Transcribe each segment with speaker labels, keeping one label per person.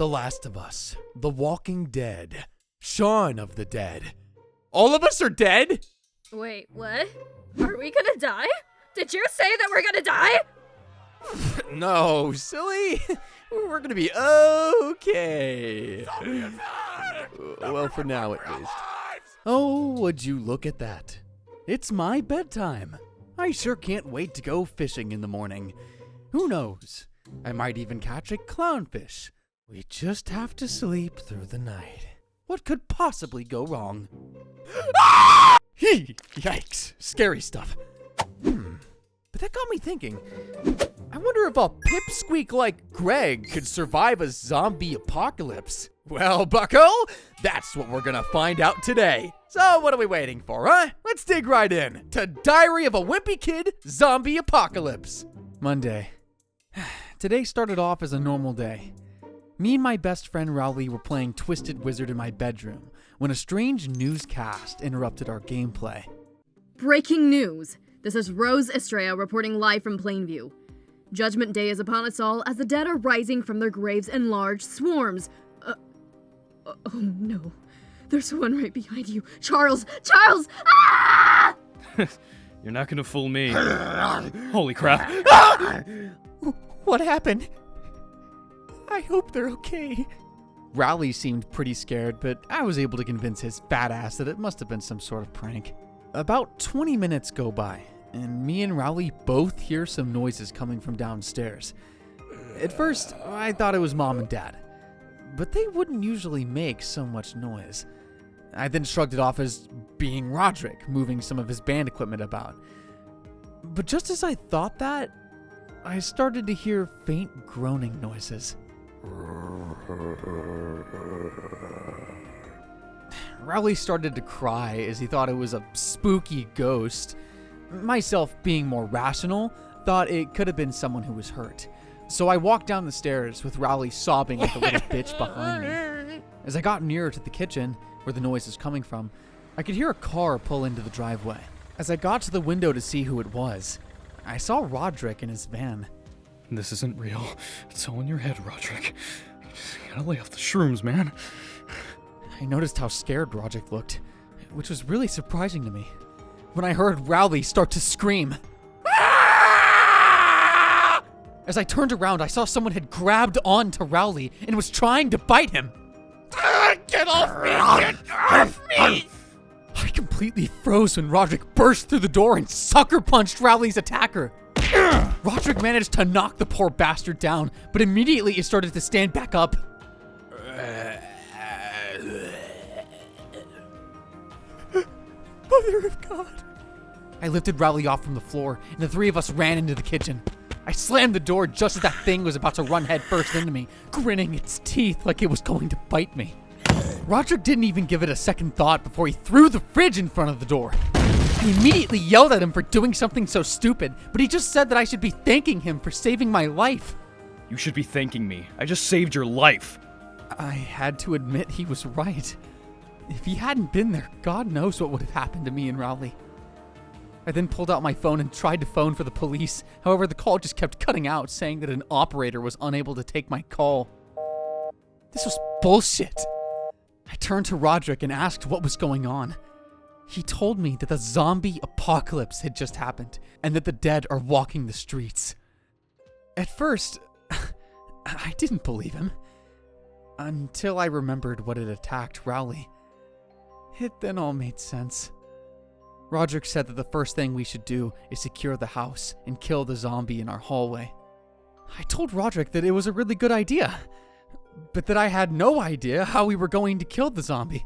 Speaker 1: The Last of Us, The Walking Dead, Shaun of the Dead. All of us are dead?
Speaker 2: Wait, what? Are we gonna die? Did you say that we're gonna die?
Speaker 1: No, silly. We're gonna be okay. Well, for now at least. Oh, would you look at that? It's my bedtime. I sure can't wait to go fishing in the morning. Who knows? I might even catch a clownfish. We just have to sleep through the night. What could possibly go wrong? Yikes, scary stuff. But that got me thinking. I wonder if a pipsqueak like Greg could survive a zombie apocalypse. Well, bucko, that's what we're gonna find out today. So what are we waiting for, huh? Let's dig right in to Diary of a Wimpy Kid Zombie Apocalypse. Monday. Today started off as a normal day. Me and my best friend Rowley were playing Twisted Wizard in my bedroom when a strange newscast interrupted our gameplay.
Speaker 2: Breaking news. This is Rose Estrella reporting live from Plainview. Judgment Day is upon us all as the dead are rising from their graves in large swarms. Oh no. There's one right behind you. Charles! Ah!
Speaker 3: You're not gonna fool me. Holy crap.
Speaker 1: What happened? I hope they're okay. Rowley seemed pretty scared, but I was able to convince his fat ass that it must have been some sort of prank. About 20 minutes go by, and me and Rowley both hear some noises coming from downstairs. At first, I thought it was Mom and Dad, but they wouldn't usually make so much noise. I then shrugged it off as being Roderick, moving some of his band equipment about. But just as I thought that, I started to hear faint groaning noises. Rowley started to cry as he thought it was a spooky ghost. Myself, being more rational, thought it could have been someone who was hurt. So I walked down the stairs with Rowley sobbing like a little bitch behind me. As I got nearer to the kitchen, where the noise was coming from, I could hear a car pull into the driveway. As I got to the window to see who it was, I saw Rodrick in his van.
Speaker 3: This isn't real. It's all in your head, Rodrick. You gotta lay off the shrooms, man.
Speaker 1: I noticed how scared Rodrick looked, which was really surprising to me. When I heard Rowley start to scream. As I turned around, I saw someone had grabbed onto Rowley and was trying to bite him. Get off me! Get off me! I completely froze when Rodrick burst through the door and sucker punched Rowley's attacker. Rodrick managed to knock the poor bastard down, but immediately it started to stand back up. Mother of God. I lifted Rowley off from the floor, and the three of us ran into the kitchen. I slammed the door just as that thing was about to run headfirst into me, grinning its teeth like it was going to bite me. Rodrick didn't even give it a second thought before he threw the fridge in front of the door. I immediately yelled at him for doing something so stupid, but he just said that I should be thanking him for saving my life.
Speaker 3: You should be thanking me. I just saved your life.
Speaker 1: I had to admit he was right. If he hadn't been there, God knows what would have happened to me and Rowley. I then pulled out my phone and tried to phone for the police. However, the call just kept cutting out, saying that an operator was unable to take my call. This was bullshit. I turned to Rodrick and asked what was going on. He told me that the zombie apocalypse had just happened and that the dead are walking the streets. At first, I didn't believe him. Until I remembered what had attacked Rowley. It then all made sense. Roderick said that the first thing we should do is secure the house and kill the zombie in our hallway. I told Roderick that it was a really good idea, but that I had no idea how we were going to kill the zombie.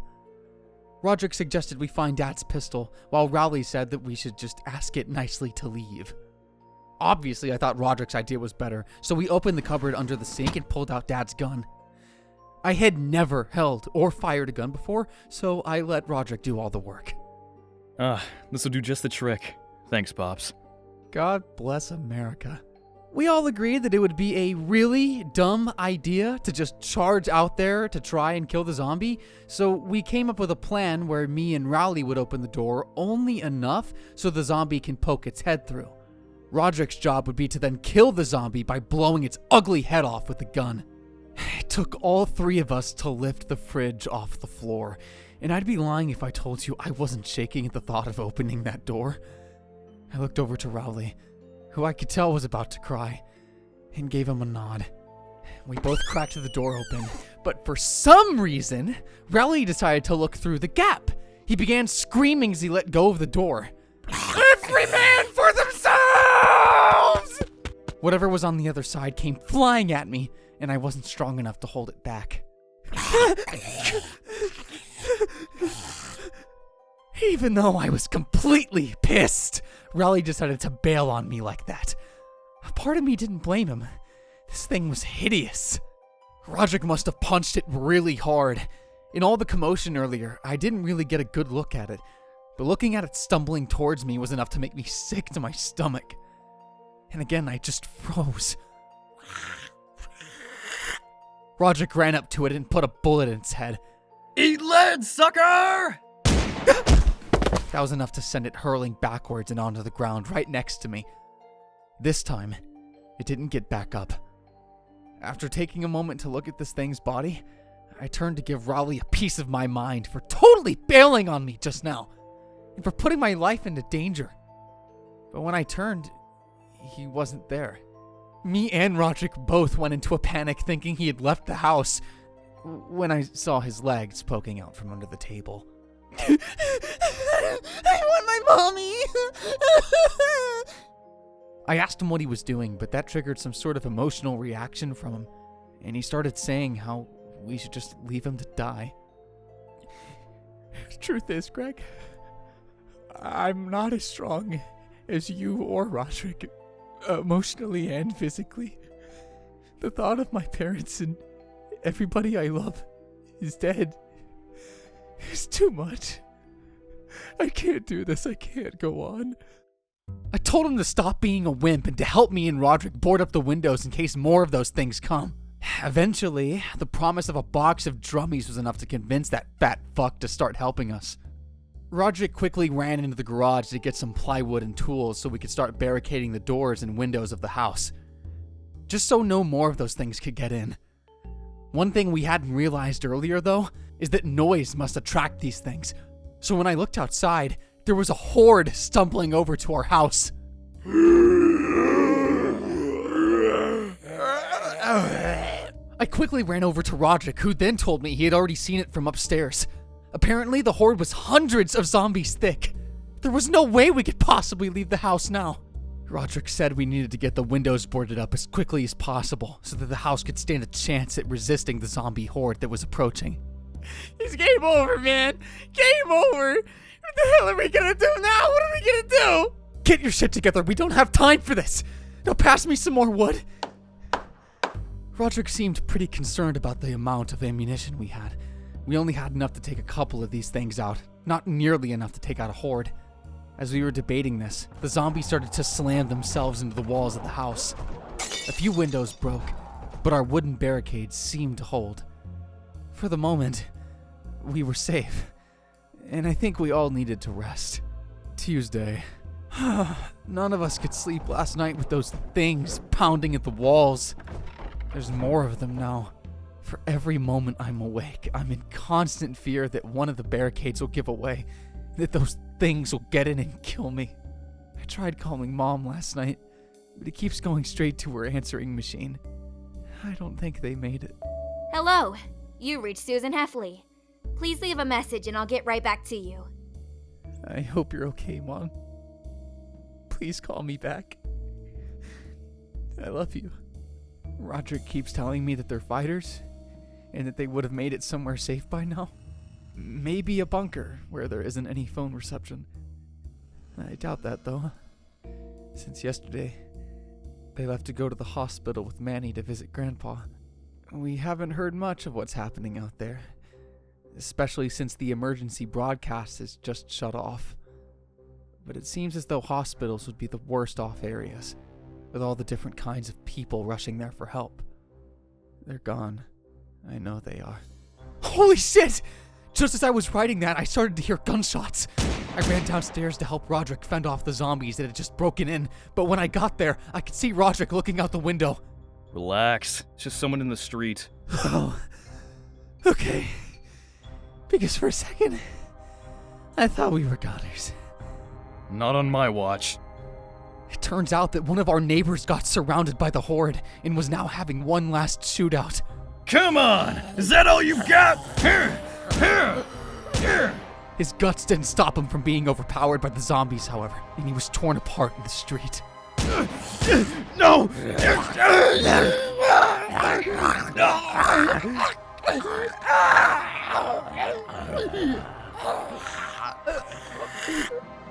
Speaker 1: Roderick suggested we find Dad's pistol, while Rowley said that we should just ask it nicely to leave. Obviously, I thought Roderick's idea was better, so we opened the cupboard under the sink and pulled out Dad's gun. I had never held or fired a gun before, so I let Roderick do all the work.
Speaker 3: This'll do just the trick. Thanks, Pops.
Speaker 1: God bless America. We all agreed that it would be a really dumb idea to just charge out there to try and kill the zombie, so we came up with a plan where me and Rowley would open the door only enough so the zombie can poke its head through. Roderick's job would be to then kill the zombie by blowing its ugly head off with the gun. It took all three of us to lift the fridge off the floor, and I'd be lying if I told you I wasn't shaking at the thought of opening that door. I looked over to Rowley, who I could tell was about to cry, and gave him a nod. We both cracked the door open, but for some reason, Rowley decided to look through the gap. He began screaming as he let go of the door. Every man for themselves! Whatever was on the other side came flying at me, and I wasn't strong enough to hold it back. Even though I was completely pissed, Rowley decided to bail on me like that. A part of me didn't blame him. This thing was hideous. Roderick must have punched it really hard. In all the commotion earlier, I didn't really get a good look at it, but looking at it stumbling towards me was enough to make me sick to my stomach. And again, I just froze. Roderick ran up to it and put a bullet in its head.
Speaker 3: Eat lead, sucker!
Speaker 1: That was enough to send it hurling backwards and onto the ground right next to me. This time, it didn't get back up. After taking a moment to look at this thing's body, I turned to give Rowley a piece of my mind for totally bailing on me just now, and for putting my life into danger. But when I turned, he wasn't there. Me and Roderick both went into a panic thinking he had left the house when I saw his legs poking out from under the table. I want my mommy! I asked him what he was doing, but that triggered some sort of emotional reaction from him, and he started saying how we should just leave him to die. Truth is, Greg, I'm not as strong as you or Roderick, emotionally and physically. The thought of my parents and everybody I love is dead. It's too much. I can't do this. I can't go on. I told him to stop being a wimp and to help me and Roderick board up the windows in case more of those things come. Eventually, the promise of a box of drummies was enough to convince that fat fuck to start helping us. Roderick quickly ran into the garage to get some plywood and tools so we could start barricading the doors and windows of the house, just so no more of those things could get in. One thing we hadn't realized earlier, though, is that noise must attract these things. So when I looked outside, there was a horde stumbling over to our house. I quickly ran over to Roderick, who then told me he had already seen it from upstairs. Apparently, the horde was hundreds of zombies thick. There was no way we could possibly leave the house now. Roderick said we needed to get the windows boarded up as quickly as possible so that the house could stand a chance at resisting the zombie horde that was approaching. It's game over, man. Game over. What the hell are we gonna do now? What are we gonna do? Get your shit together. We don't have time for this. Now pass me some more wood. Roderick seemed pretty concerned about the amount of ammunition we had. We only had enough to take a couple of these things out, not nearly enough to take out a horde. As we were debating this, the zombies started to slam themselves into the walls of the house. A few windows broke, but our wooden barricades seemed to hold. For the moment, we were safe, and I think we all needed to rest. Tuesday. None of us could sleep last night with those things pounding at the walls. There's more of them now. For every moment I'm awake, I'm in constant fear that one of the barricades will give away, that those things will get in and kill me. I tried calling Mom last night, but it keeps going straight to her answering machine. I don't think they made it.
Speaker 4: Hello, you reached Susan Heffley. Please leave a message and I'll get right back to you.
Speaker 1: I hope you're okay, Mom. Please call me back. I love you. Roderick keeps telling me that they're fighters, and that they would have made it somewhere safe by now. Maybe a bunker where there isn't any phone reception. I doubt that, though. Since yesterday, they left to go to the hospital with Manny to visit Grandpa. We haven't heard much of what's happening out there, especially since the emergency broadcast is just shut off. But it seems as though hospitals would be the worst off areas, with all the different kinds of people rushing there for help. They're gone. I know they are. Holy shit! Just as I was writing that, I started to hear gunshots. I ran downstairs to help Roderick fend off the zombies that had just broken in, but when I got there, I could see Roderick looking out the window.
Speaker 3: Relax. It's just someone in the street.
Speaker 1: Oh, okay. Because for a second, I thought we were goners.
Speaker 3: Not on my watch.
Speaker 1: It turns out that one of our neighbors got surrounded by the horde and was now having one last shootout.
Speaker 3: Come on! Is that all you've got? Here!
Speaker 1: His guts didn't stop him from being overpowered by the zombies, however, and he was torn apart in the street.
Speaker 3: No!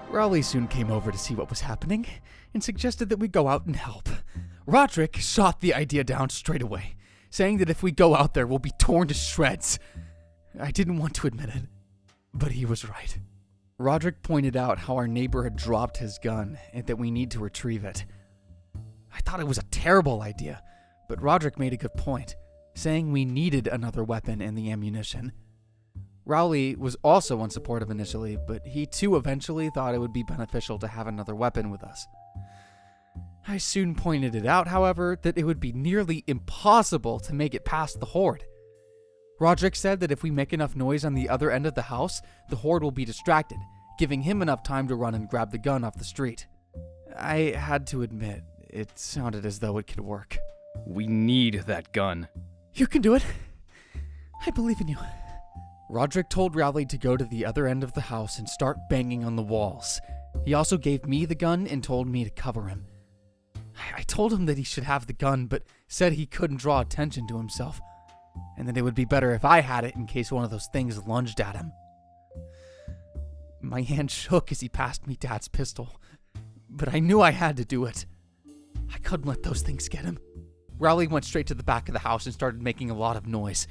Speaker 1: Rowley soon came over to see what was happening and suggested that we go out and help. Roderick shot the idea down straight away, saying that if we go out there, we'll be torn to shreds. I didn't want to admit it, but he was right. Roderick pointed out how our neighbor had dropped his gun and that we need to retrieve it. I thought it was a terrible idea, but Roderick made a good point, saying we needed another weapon and the ammunition. Rowley was also unsupportive initially, but he too eventually thought it would be beneficial to have another weapon with us. I soon pointed it out, however, that it would be nearly impossible to make it past the horde. Roderick said that if we make enough noise on the other end of the house, the horde will be distracted, giving him enough time to run and grab the gun off the street. I had to admit, it sounded as though it could work.
Speaker 3: We need that gun.
Speaker 1: You can do it. I believe in you. Roderick told Rowley to go to the other end of the house and start banging on the walls. He also gave me the gun and told me to cover him. I told him that he should have the gun, but said he couldn't draw attention to himself, and that it would be better if I had it in case one of those things lunged at him. My hand shook as he passed me Dad's pistol, but I knew I had to do it. I couldn't let those things get him. Rowley went straight to the back of the house and started making a lot of noise.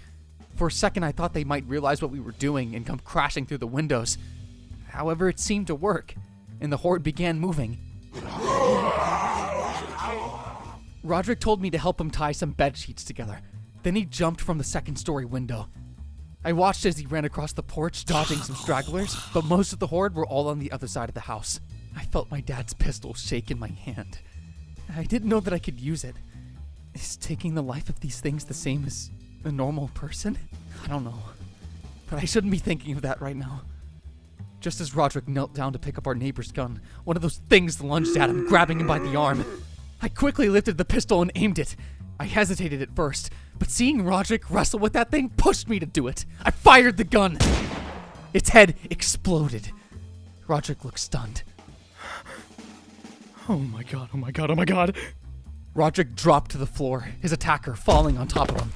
Speaker 1: For a second, I thought they might realize what we were doing and come crashing through the windows. However, it seemed to work, and the horde began moving. Roderick told me to help him tie some bed sheets together. Then he jumped from the second-story window. I watched as he ran across the porch, dodging some stragglers, but most of the horde were all on the other side of the house. I felt my dad's pistol shake in my hand. I didn't know that I could use it. Is taking the life of these things the same as a normal person? I don't know. But I shouldn't be thinking of that right now. Just as Roderick knelt down to pick up our neighbor's gun, one of those things lunged at him, grabbing him by the arm. I quickly lifted the pistol and aimed it. I hesitated at first, but seeing Roderick wrestle with that thing pushed me to do it. I fired the gun. Its head exploded. Roderick looked stunned.
Speaker 3: Oh my god, oh my god, oh my god.
Speaker 1: Roderick dropped to the floor, his attacker falling on top of him.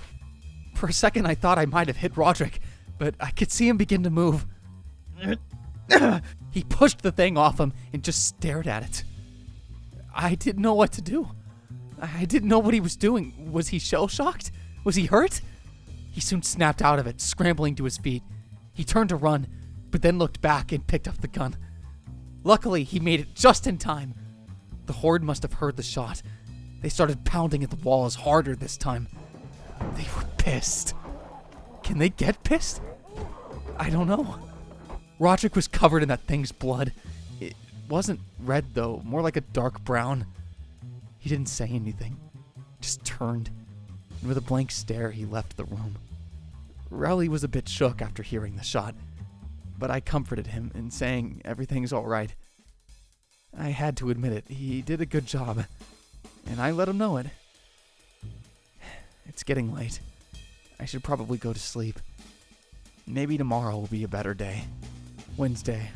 Speaker 1: For a second, I thought I might have hit Roderick, but I could see him begin to move. He pushed the thing off him and just stared at it. I didn't know what to do. I didn't know what he was doing. Was he shell-shocked? Was he hurt? He soon snapped out of it, scrambling to his feet. He turned to run, but then looked back and picked up the gun. Luckily, he made it just in time. The horde must have heard the shot. They started pounding at the walls harder this time. They were pissed. Can they get pissed? I don't know. Roderick was covered in that thing's blood. It wasn't red, though, more like a dark brown. He didn't say anything, just turned, and with a blank stare, he left the room. Rowley was a bit shook after hearing the shot, but I comforted him in saying everything's all right. I had to admit it, he did a good job, and I let him know it. It's getting late. I should probably go to sleep. Maybe tomorrow will be a better day. Wednesday.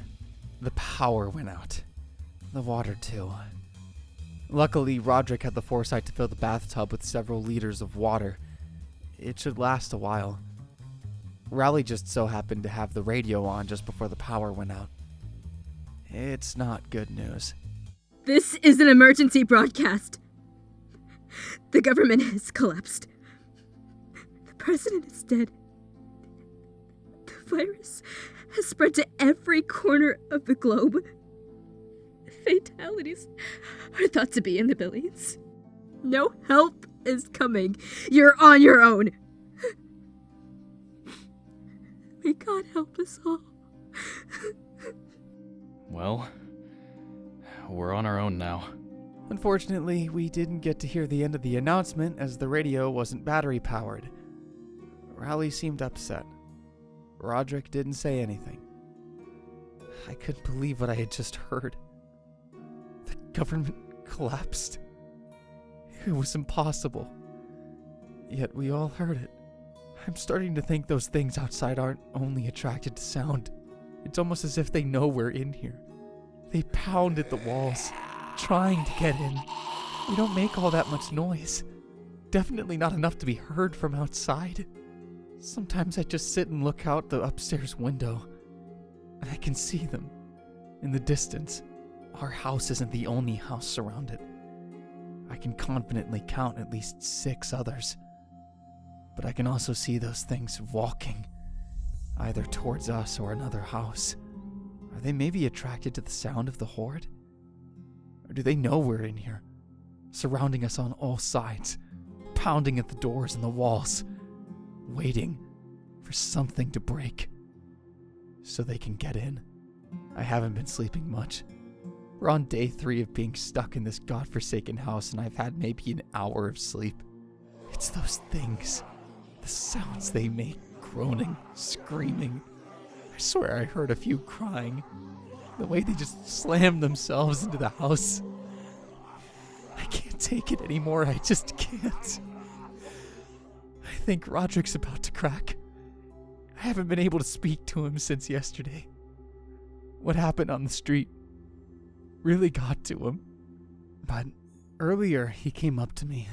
Speaker 1: The power went out. The water, too. Luckily, Roderick had the foresight to fill the bathtub with several liters of water. It should last a while. Rowley just so happened to have the radio on just before the power went out. It's not good news.
Speaker 2: This is an emergency broadcast. The government has collapsed. The president is dead. The virus has spread to every corner of the globe. Fatalities are thought to be in the billions. No help is coming. You're on your own. May God help us all.
Speaker 3: Well, we're on our own now.
Speaker 1: Unfortunately, we didn't get to hear the end of the announcement as the radio wasn't battery-powered. Rowley seemed upset. Roderick didn't say anything. I couldn't believe what I had just heard. The government collapsed. It was impossible. Yet we all heard it. I'm starting to think those things outside aren't only attracted to sound. It's almost as if they know we're in here. They pound at the walls, trying to get in. We don't make all that much noise. Definitely not enough to be heard from outside. Sometimes I just sit and look out the upstairs window, and I can see them in the distance. Our house isn't the only house surrounded. I can confidently count at least 6 others. But I can also see those things walking, either towards us or another house. Are they maybe attracted to the sound of the horde? Or do they know we're in here, surrounding us on all sides, pounding at the doors and the walls, waiting for something to break so they can get in? I haven't been sleeping much. We're on day 3 of being stuck in this godforsaken house, and I've had maybe an hour of sleep. It's those things, the sounds they make, groaning, screaming. I swear I heard a few crying. The way they just slam themselves into the house. I can't take it anymore, I just can't. I think Roderick's about to crack. I haven't been able to speak to him since yesterday. What happened on the street really got to him. But earlier he came up to me.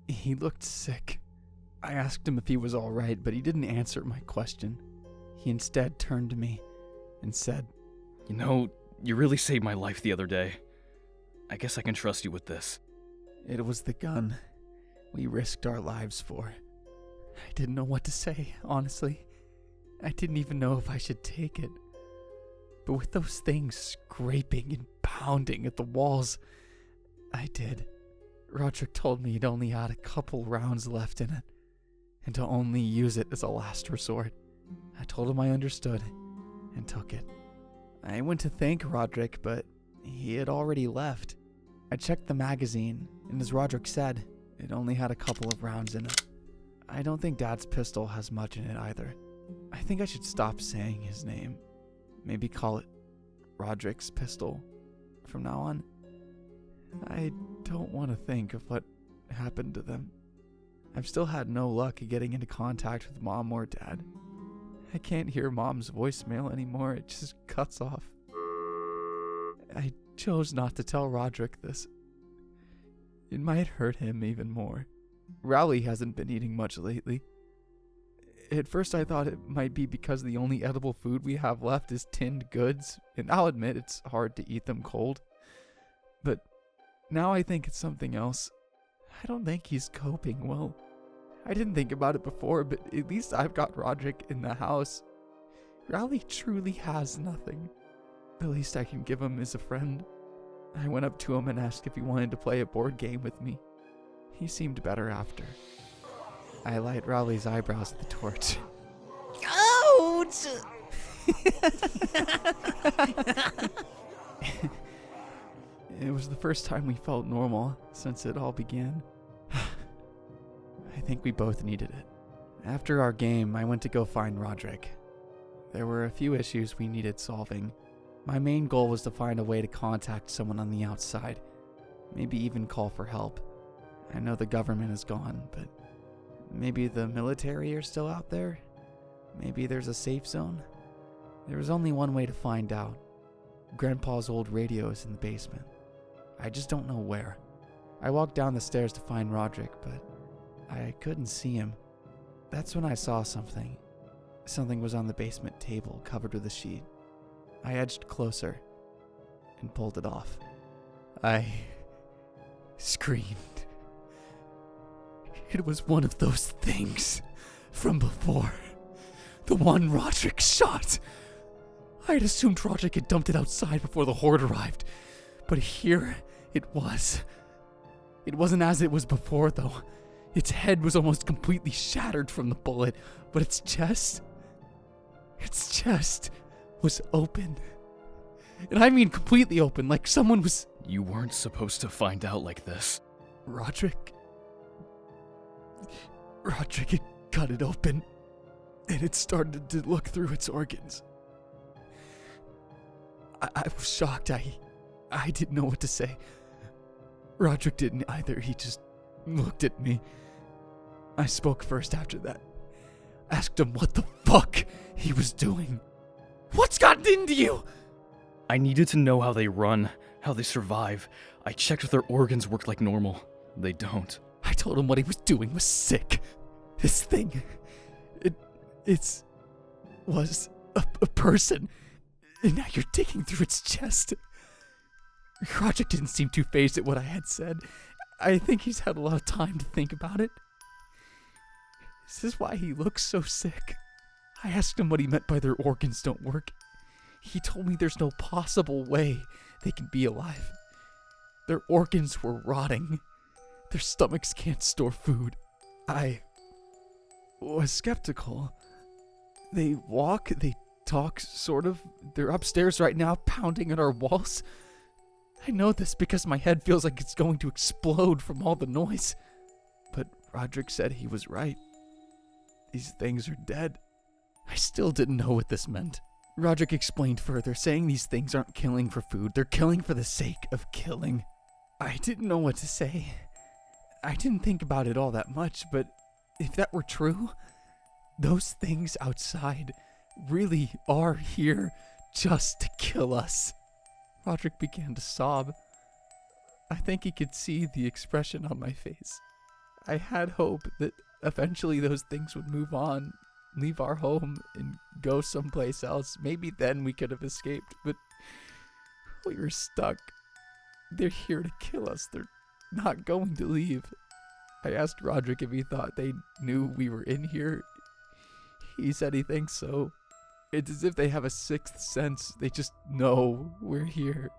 Speaker 1: He looked sick. I asked him if he was all right, but he didn't answer my question. He instead turned to me and said,
Speaker 3: You know, you really saved my life the other day. I guess I can trust you with this.
Speaker 1: It was the gun we risked our lives for. I didn't know what to say, honestly. I didn't even know if I should take it. But with those things scraping and pounding at the walls, I did. Roderick told me he'd only had a couple rounds left in it, and to only use it as a last resort. I told him I understood, and took it. I went to thank Roderick, but he had already left. I checked the magazine, and as Roderick said, it only had a couple of rounds in it. I don't think Dad's pistol has much in it either. I think I should stop saying his name. Maybe call it Roderick's pistol from now on. I don't want to think of what happened to them. I've still had no luck getting into contact with Mom or Dad. I can't hear Mom's voicemail anymore, it just cuts off. I chose not to tell Roderick this. It might hurt him even more. Rowley hasn't been eating much lately. At first I thought it might be because the only edible food we have left is tinned goods, and I'll admit it's hard to eat them cold. But now I think it's something else. I don't think he's coping well. I didn't think about it before, but at least I've got Roderick in the house. Rowley truly has nothing. The least I can give him is a friend. I went up to him and asked if he wanted to play a board game with me. He seemed better after. I light Rowley's eyebrows with the torch.
Speaker 5: Ouch!
Speaker 1: It was the first time we felt normal since it all began. I think we both needed it. After our game, I went to go find Roderick. There were a few issues we needed solving. My main goal was to find a way to contact someone on the outside, maybe even call for help. I know the government is gone, but maybe the military are still out there? Maybe there's a safe zone? There was only one way to find out. Grandpa's old radio is in the basement. I just don't know where. I walked down the stairs to find Roderick, but I couldn't see him. That's when I saw something. Something was on the basement table, covered with a sheet. I edged closer and pulled it off. I screamed. It was one of those things from before. The one Roderick shot. I had assumed Roderick had dumped it outside before the horde arrived, but here it was. It wasn't as it was before, though. Its head was almost completely shattered from the bullet, but its chest was open. And I mean completely open, like someone was...
Speaker 3: You weren't supposed to find out like this.
Speaker 1: Rodrick had cut it open, and it started to look through its organs. I was shocked. I didn't know what to say. Rodrick didn't either. He just looked at me. I spoke first after that. Asked him what the fuck he was doing. What's gotten into you?
Speaker 3: I needed to know how they run, how they survive. I checked if their organs worked like normal. They don't.
Speaker 1: I told him what he was doing was sick. This thing, it was a person. And now you're digging through its chest. Roderick didn't seem too fazed at what I had said. I think he's had a lot of time to think about it. Is this why he looks so sick? I asked him what he meant by their organs don't work. He told me there's no possible way they can be alive. Their organs were rotting. Their stomachs can't store food. I was skeptical. They walk, they talk, sort of. They're upstairs right now, pounding at our walls. I know this because my head feels like it's going to explode from all the noise. But Roderick said he was right. These things are dead. I still didn't know what this meant. Roderick explained further, saying these things aren't killing for food. They're killing for the sake of killing. I didn't know what to say. I didn't think about it all that much, but if that were true, those things outside really are here just to kill us. Roderick began to sob. I think he could see the expression on my face. I had hope that eventually those things would move on, leave our home, and go someplace else. Maybe then we could have escaped, but we were stuck. They're here to kill us. They're not going to leave. I asked Roderick if he thought they knew we were in here. He said he thinks so. It's as if they have a sixth sense. They just know we're here.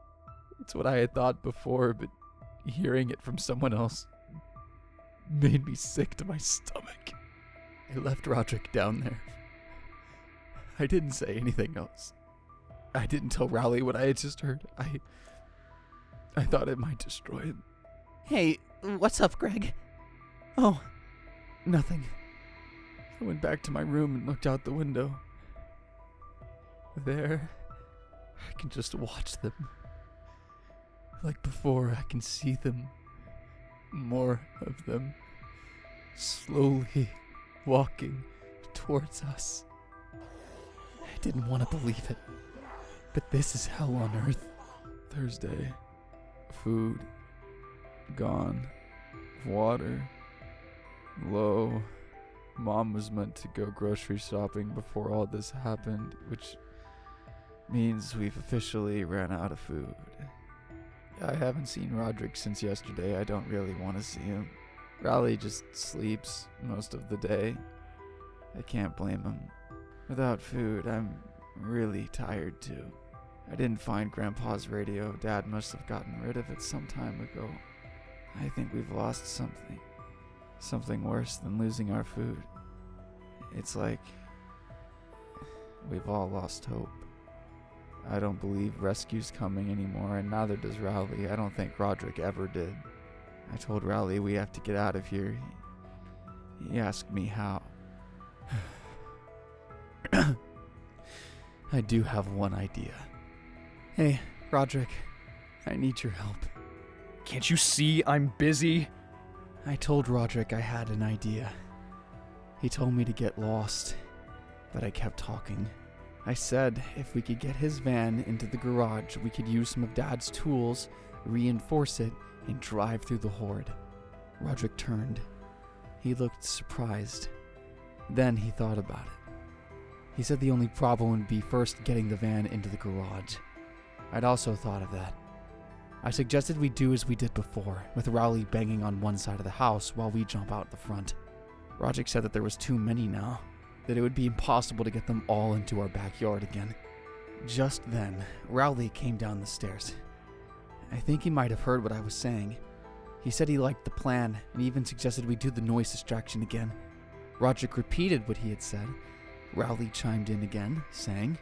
Speaker 1: It's what I had thought before, but hearing it from someone else made me sick to my stomach. I left Roderick down there. I didn't say anything else. I didn't tell Rowley what I had just heard. I thought it might destroy him.
Speaker 5: Hey, what's up, Greg?
Speaker 1: Oh, nothing. I went back to my room and looked out the window. There, I can just watch them. Like before, I can see them. More of them. Slowly walking towards us. I didn't want to believe it. But this is hell on earth. Thursday. Food. Gone. Water. Low. Mom was meant to go grocery shopping before all this happened, which means we've officially ran out of food. I haven't seen Roderick since yesterday. I don't really want to see him. Rowley just sleeps most of the day. I can't blame him. Without food, I'm really tired too. I didn't find Grandpa's radio. Dad must have gotten rid of it some time ago. I think we've lost something. Something worse than losing our food. It's like we've all lost hope. I don't believe rescue's coming anymore, and neither does Rowley. I don't think Roderick ever did. I told Rowley we have to get out of here. He asked me how. I do have one idea. Hey, Roderick, I need your help.
Speaker 3: Can't you see I'm busy?
Speaker 1: I told Roderick I had an idea. He told me to get lost, but I kept talking. I said if we could get his van into the garage, we could use some of Dad's tools, reinforce it, and drive through the horde. Roderick turned. He looked surprised. Then he thought about it. He said the only problem would be first getting the van into the garage. I'd also thought of that. I suggested we do as we did before, with Rowley banging on one side of the house while we jump out the front. Roderick said that there was too many now, that it would be impossible to get them all into our backyard again. Just then, Rowley came down the stairs. I think he might have heard what I was saying. He said he liked the plan, and even suggested we do the noise distraction again. Roderick repeated what he had said. Rowley chimed in again, saying,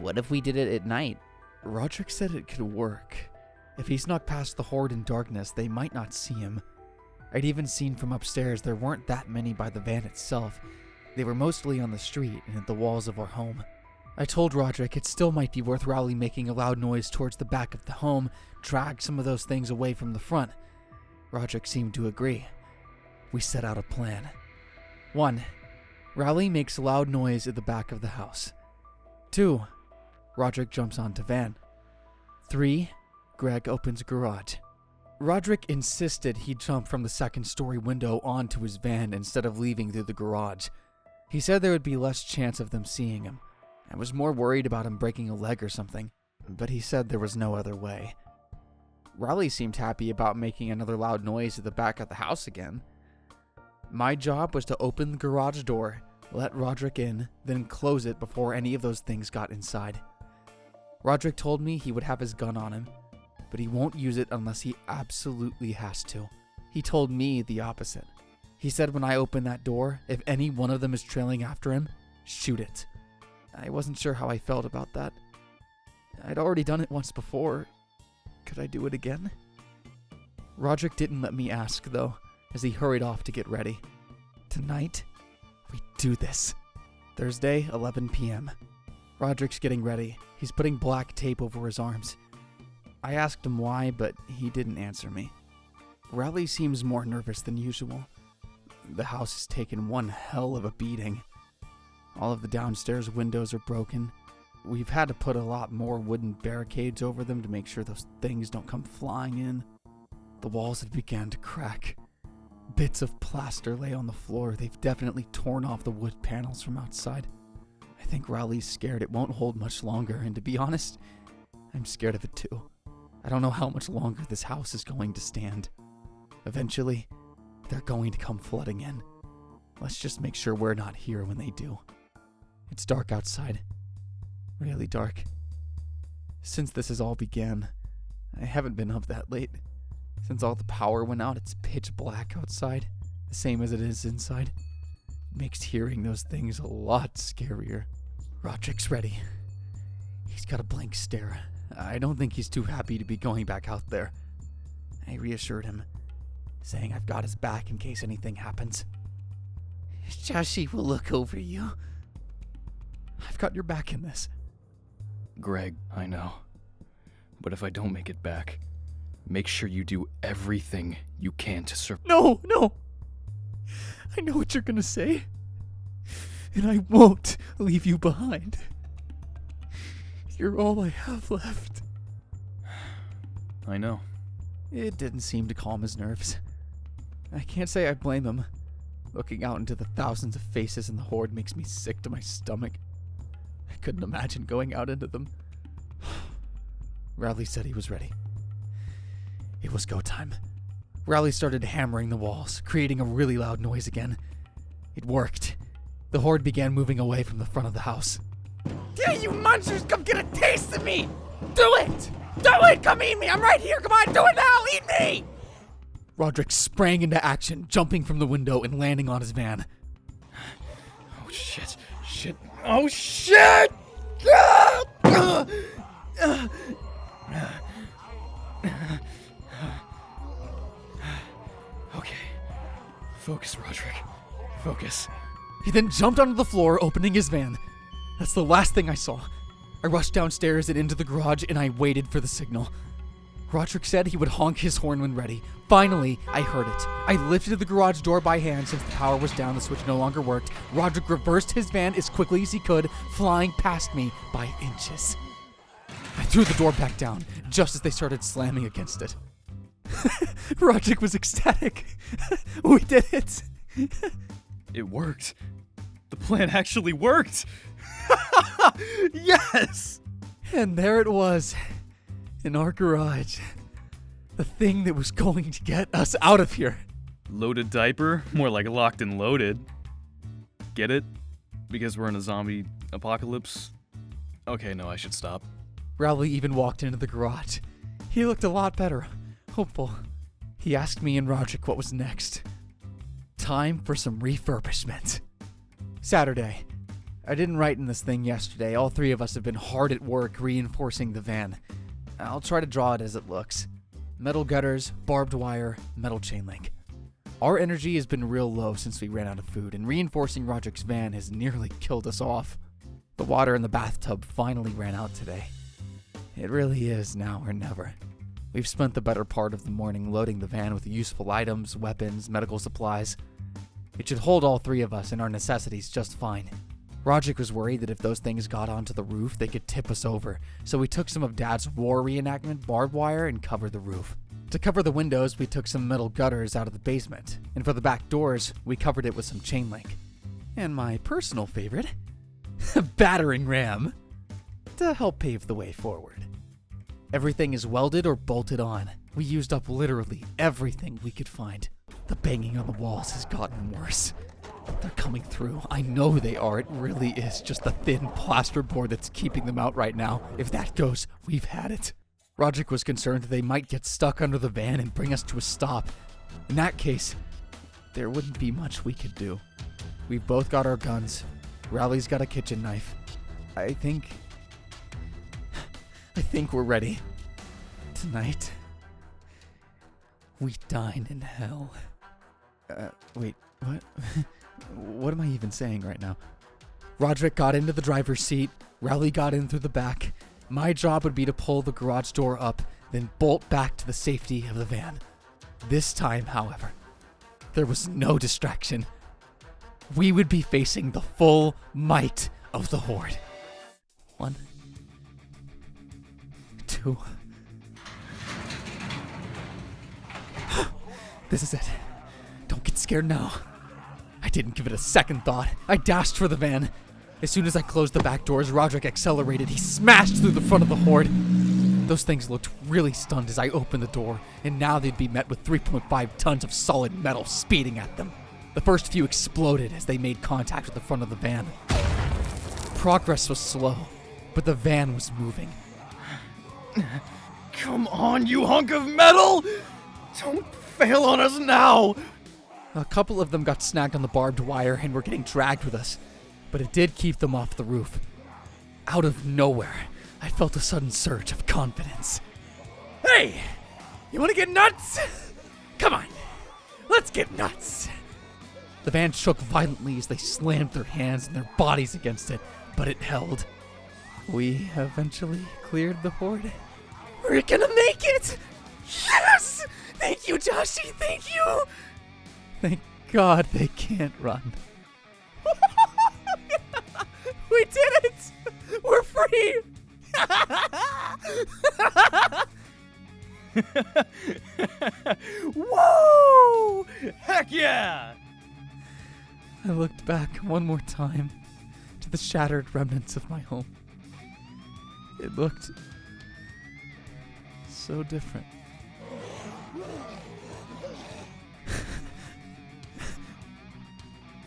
Speaker 5: What if we did it at night?
Speaker 1: Roderick said it could work. If he snuck past the horde in darkness, they might not see him. I'd even seen from upstairs there weren't that many by the van itself. They were mostly on the street and at the walls of our home. I told Roderick it still might be worth Rowley making a loud noise towards the back of the home, drag some of those things away from the front. Roderick seemed to agree. We set out a plan. 1. Rowley makes a loud noise at the back of the house. 2. Roderick jumps onto van. 3. Greg opens garage. Roderick insisted he jump from the second-story window onto his van instead of leaving through the garage. He said there would be less chance of them seeing him. I was more worried about him breaking a leg or something, but he said there was no other way. Rowley seemed happy about making another loud noise at the back of the house again. My job was to open the garage door, let Roderick in, then close it before any of those things got inside. Roderick told me he would have his gun on him, but he won't use it unless he absolutely has to. He told me the opposite. He said when I open that door, if any one of them is trailing after him, shoot it. I wasn't sure how I felt about that. I'd already done it once before. Could I do it again? Roderick didn't let me ask, though, as he hurried off to get ready. Tonight, we do this. Thursday, 11 p.m. Roderick's getting ready. He's putting black tape over his arms. I asked him why, but he didn't answer me. Rowley seems more nervous than usual. The house has taken one hell of a beating. All of the downstairs windows are broken. We've had to put a lot more wooden barricades over them to make sure those things don't come flying in. The walls have begun to crack. Bits of plaster lay on the floor. They've definitely torn off the wood panels from outside. I think Rowley's scared it won't hold much longer, and to be honest, I'm scared of it too. I don't know how much longer this house is going to stand. Eventually, they're going to come flooding in. Let's just make sure we're not here when they do. It's dark outside. Really dark. Since this has all began, I haven't been up that late. Since all the power went out, it's pitch black outside, the same as it is inside. It makes hearing those things a lot scarier. Roderick's ready. He's got a blank stare. I don't think he's too happy to be going back out there. I reassured him, saying I've got his back in case anything happens.
Speaker 5: Joshie will look over you.
Speaker 1: I've got your back in this.
Speaker 3: Greg, I know. But if I don't make it back, make sure you do everything you can to
Speaker 1: No! I know what you're gonna say. And I won't leave you behind. You're all I have left.
Speaker 3: I know.
Speaker 1: It didn't seem to calm his nerves. I can't say I blame him. Looking out into the thousands of faces in the horde makes me sick to my stomach. I couldn't imagine going out into them. Rowley said he was ready. It was go time. Rowley started hammering the walls, creating a really loud noise again. It worked. The horde began moving away from the front of the house.
Speaker 5: Yeah, you monsters, come get a taste of me! Do it! Do it! Come eat me! I'm right here! Come on, do it now! Eat me!
Speaker 1: Roderick sprang into action, jumping from the window and landing on his van.
Speaker 3: Oh, shit. Oh, shit! Okay. Focus, Roderick. Focus.
Speaker 1: He then jumped onto the floor, opening his van. That's the last thing I saw. I rushed downstairs and into the garage, and I waited for the signal. Roderick said he would honk his horn when ready. Finally, I heard it. I lifted the garage door by hand since the power was down, the switch no longer worked. Roderick reversed his van as quickly as he could, flying past me by inches. I threw the door back down, just as they started slamming against it. Roderick was ecstatic. We did it.
Speaker 3: It worked. The plan actually worked. Yes!
Speaker 1: And there it was, in our garage. The thing that was going to get us out of here.
Speaker 3: Loaded diaper? More like locked and loaded. Get it? Because we're in a zombie apocalypse? Okay, no, I should stop.
Speaker 1: Rowley even walked into the garage. He looked a lot better, hopeful. He asked me and Roderick what was next. Time for some refurbishment. Saturday. I didn't write in this thing yesterday. All three of us have been hard at work reinforcing the van. I'll try to draw it as it looks. Metal gutters, barbed wire, metal chain link. Our energy has been real low since we ran out of food, and reinforcing Roderick's van has nearly killed us off. The water in the bathtub finally ran out today. It really is now or never. We've spent the better part of the morning loading the van with useful items, weapons, medical supplies. It should hold all three of us and our necessities just fine. Roderick was worried that if those things got onto the roof, they could tip us over, so we took some of Dad's war reenactment barbed wire and covered the roof. To cover the windows, we took some metal gutters out of the basement, and for the back doors, we covered it with some chain link. And my personal favorite, a battering ram, to help pave the way forward. Everything is welded or bolted on. We used up literally everything we could find. The banging on the walls has gotten worse. They're coming through. I know they are. It really is just the thin plasterboard that's keeping them out right now. If that goes, we've had it. Roderick was concerned that they might get stuck under the van and bring us to a stop. In that case, there wouldn't be much we could do. We've both got our guns. Rowley's got a kitchen knife. I think we're ready. Tonight, we dine in hell. Wait, what? What am I even saying right now? Roderick got into the driver's seat. Rowley got in through the back. My job would be to pull the garage door up, then bolt back to the safety of the van. This time, however, there was no distraction. We would be facing the full might of the horde. 1, 2. This is it. Don't get scared now. I didn't give it a second thought. I dashed for the van. As soon as I closed the back doors, Roderick accelerated. He smashed through the front of the horde. Those things looked really stunned as I opened the door, and now they'd be met with 3.5 tons of solid metal speeding at them. The first few exploded as they made contact with the front of the van. Progress was slow, but the van was moving.
Speaker 3: Come on, you hunk of metal! Don't fail on us now!
Speaker 1: A couple of them got snagged on the barbed wire and were getting dragged with us, but it did keep them off the roof. Out of nowhere, I felt a sudden surge of confidence.
Speaker 5: Hey! You wanna get nuts? Come on, let's get nuts!
Speaker 1: The van shook violently as they slammed their hands and their bodies against it, but it held. We eventually cleared the horde.
Speaker 5: We're gonna make it! Yes! Thank you, Joshy, thank you!
Speaker 1: Thank God they can't run.
Speaker 5: We did it! We're free!
Speaker 3: Whoa! Heck yeah!
Speaker 1: I looked back one more time to the shattered remnants of my home. It looked so different.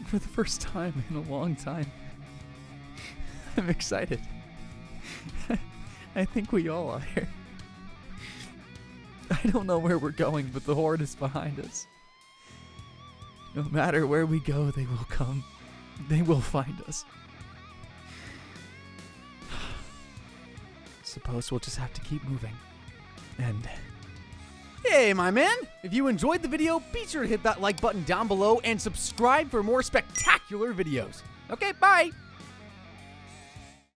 Speaker 1: For the first time in a long time, I'm excited. I think we all are. I don't know where we're going, but the horde is behind us. No matter where we go, they will come. They will find us. Suppose we'll just have to keep moving. And
Speaker 5: Hey, my man! If you enjoyed the video, be sure to hit that like button down below and subscribe for more spectacular videos. Okay, bye!